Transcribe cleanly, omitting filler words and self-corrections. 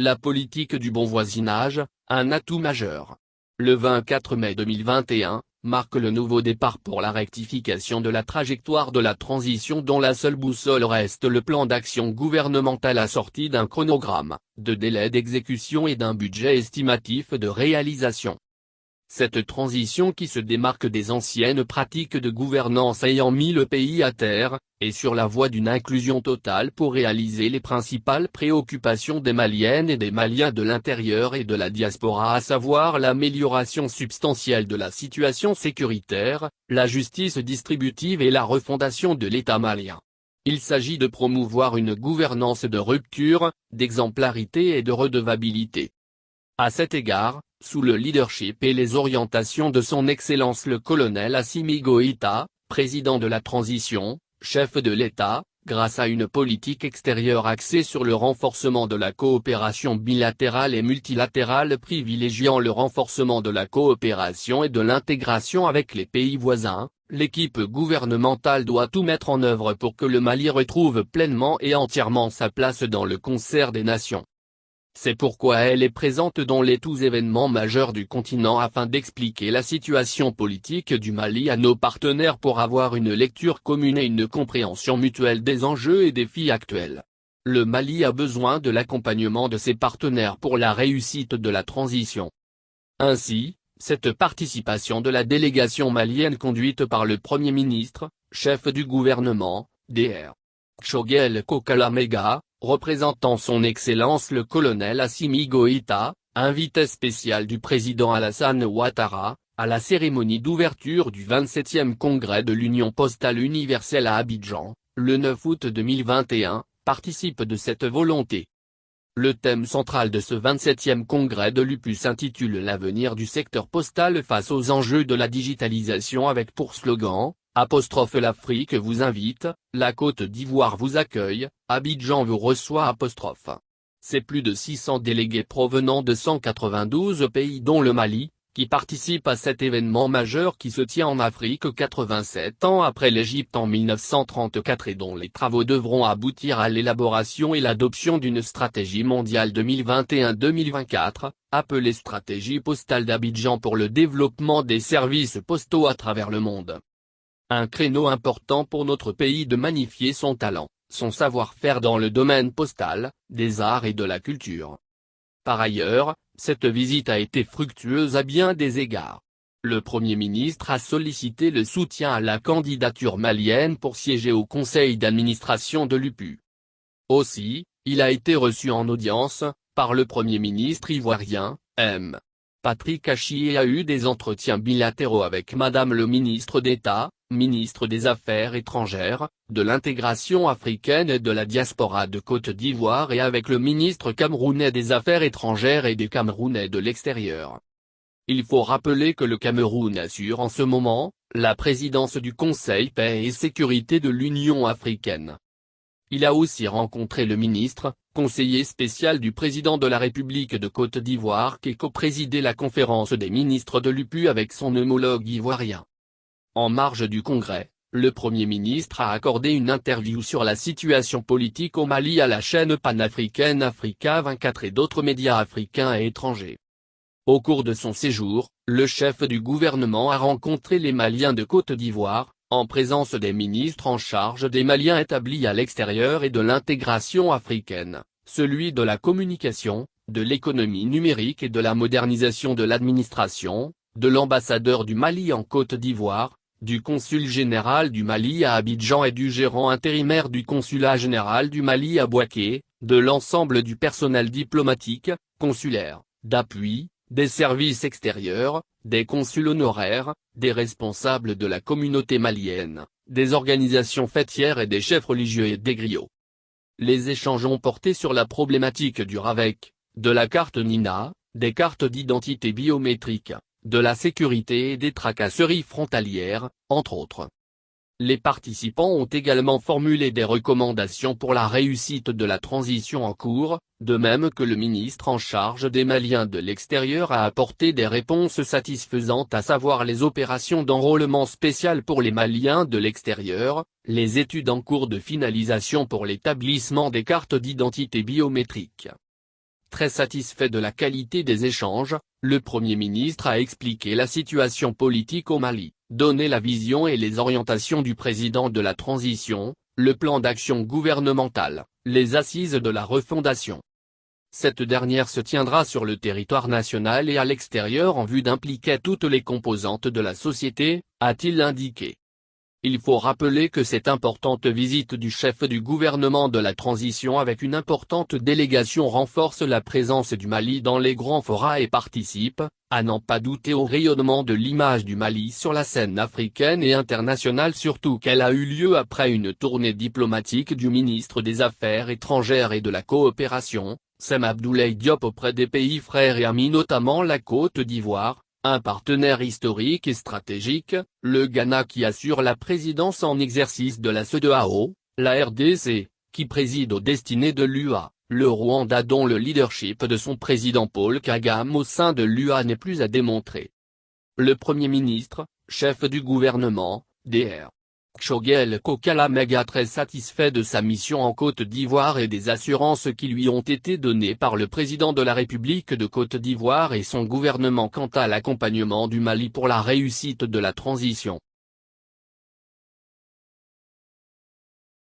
La politique du bon voisinage, un atout majeur. Le 24 mai 2021, marque le nouveau départ pour la rectification de la trajectoire de la transition dont la seule boussole reste le plan d'action gouvernemental assorti d'un chronogramme, de délais d'exécution et d'un budget estimatif de réalisation. Cette transition qui se démarque des anciennes pratiques de gouvernance ayant mis le pays à terre, est sur la voie d'une inclusion totale pour réaliser les principales préoccupations des Maliennes et des Maliens de l'intérieur et de la diaspora, à savoir l'amélioration substantielle de la situation sécuritaire, la justice distributive et la refondation de l'État malien. Il s'agit de promouvoir une gouvernance de rupture, d'exemplarité et de redevabilité. À cet égard, sous le leadership et les orientations de son Excellence le colonel Assimi Goïta, président de la transition, chef de l'État, grâce à une politique extérieure axée sur le renforcement de la coopération bilatérale et multilatérale privilégiant le renforcement de la coopération et de l'intégration avec les pays voisins, l'équipe gouvernementale doit tout mettre en œuvre pour que le Mali retrouve pleinement et entièrement sa place dans le concert des nations. C'est pourquoi elle est présente dans les tous événements majeurs du continent afin d'expliquer la situation politique du Mali à nos partenaires pour avoir une lecture commune et une compréhension mutuelle des enjeux et défis actuels. Le Mali a besoin de l'accompagnement de ses partenaires pour la réussite de la transition. Ainsi, cette participation de la délégation malienne conduite par le Premier ministre, chef du gouvernement, Dr. Choguel Kokalamega, représentant son Excellence le colonel Assimi Goïta, invité spécial du président Alassane Ouattara, à la cérémonie d'ouverture du 27e congrès de l'Union postale universelle à Abidjan, le 9 août 2021, participe de cette volonté. Le thème central de ce 27e congrès de l'UPU s'intitule L'avenir du secteur postal face aux enjeux de la digitalisation avec pour slogan, l'Afrique vous invite, la Côte d'Ivoire vous accueille, Abidjan vous reçoit. C'est plus de 600 délégués provenant de 192 pays dont le Mali, qui participent à cet événement majeur qui se tient en Afrique 87 ans après l'Égypte en 1934 et dont les travaux devront aboutir à l'élaboration et l'adoption d'une stratégie mondiale 2021-2024, appelée Stratégie postale d'Abidjan pour le développement des services postaux à travers le monde. Un créneau important pour notre pays de magnifier son talent, son savoir-faire dans le domaine postal, des arts et de la culture. Par ailleurs, cette visite a été fructueuse à bien des égards. Le Premier ministre a sollicité le soutien à la candidature malienne pour siéger au conseil d'administration de l'UPU. Aussi, il a été reçu en audience, par le Premier ministre ivoirien, M. Patrick Achié, et a eu des entretiens bilatéraux avec Madame le ministre d'État, ministre des Affaires étrangères, de l'intégration africaine et de la diaspora de Côte d'Ivoire et avec le ministre camerounais des Affaires étrangères et des Camerounais de l'extérieur. Il faut rappeler que le Cameroun assure en ce moment, la présidence du Conseil Paix et Sécurité de l'Union africaine. Il a aussi rencontré le ministre, conseiller spécial du président de la République de Côte d'Ivoire qui co-présidait la conférence des ministres de l'UPU avec son homologue ivoirien. En marge du congrès, le Premier ministre a accordé une interview sur la situation politique au Mali à la chaîne panafricaine Africa 24 et d'autres médias africains et étrangers. Au cours de son séjour, le chef du gouvernement a rencontré les Maliens de Côte d'Ivoire, en présence des ministres en charge des Maliens établis à l'extérieur et de l'intégration africaine, celui de la communication, de l'économie numérique et de la modernisation de l'administration, de l'ambassadeur du Mali en Côte d'Ivoire, du consul général du Mali à Abidjan et du gérant intérimaire du consulat général du Mali à Bouaké, de l'ensemble du personnel diplomatique, consulaire, d'appui, des services extérieurs, des consuls honoraires, des responsables de la communauté malienne, des organisations fêtières et des chefs religieux et des griots. Les échanges ont porté sur la problématique du RAVEC, de la carte NINA, des cartes d'identité biométriques, de la sécurité et des tracasseries frontalières, entre autres. Les participants ont également formulé des recommandations pour la réussite de la transition en cours, de même que le ministre en charge des Maliens de l'extérieur a apporté des réponses satisfaisantes, à savoir les opérations d'enrôlement spécial pour les Maliens de l'extérieur, les études en cours de finalisation pour l'établissement des cartes d'identité biométriques. Très satisfait de la qualité des échanges, le Premier ministre a expliqué la situation politique au Mali, donné la vision et les orientations du président de la transition, le plan d'action gouvernemental, les assises de la refondation. Cette dernière se tiendra sur le territoire national et à l'extérieur en vue d'impliquer toutes les composantes de la société, a-t-il indiqué. Il faut rappeler que cette importante visite du chef du gouvernement de la transition avec une importante délégation renforce la présence du Mali dans les grands forats et participe, à n'en pas douter, au rayonnement de l'image du Mali sur la scène africaine et internationale, surtout qu'elle a eu lieu après une tournée diplomatique du ministre des Affaires étrangères et de la coopération, Sem Abdoulaye Diop, auprès des pays frères et amis, notamment la Côte d'Ivoire, un partenaire historique et stratégique, le Ghana qui assure la présidence en exercice de la CEDEAO, la RDC, qui préside aux destinées de l'UA, le Rwanda dont le leadership de son président Paul Kagame au sein de l'UA n'est plus à démontrer. Le Premier ministre, chef du gouvernement, Dr. Choguel Kokalamega, très satisfait de sa mission en Côte d'Ivoire et des assurances qui lui ont été données par le président de la République de Côte d'Ivoire et son gouvernement quant à l'accompagnement du Mali pour la réussite de la transition.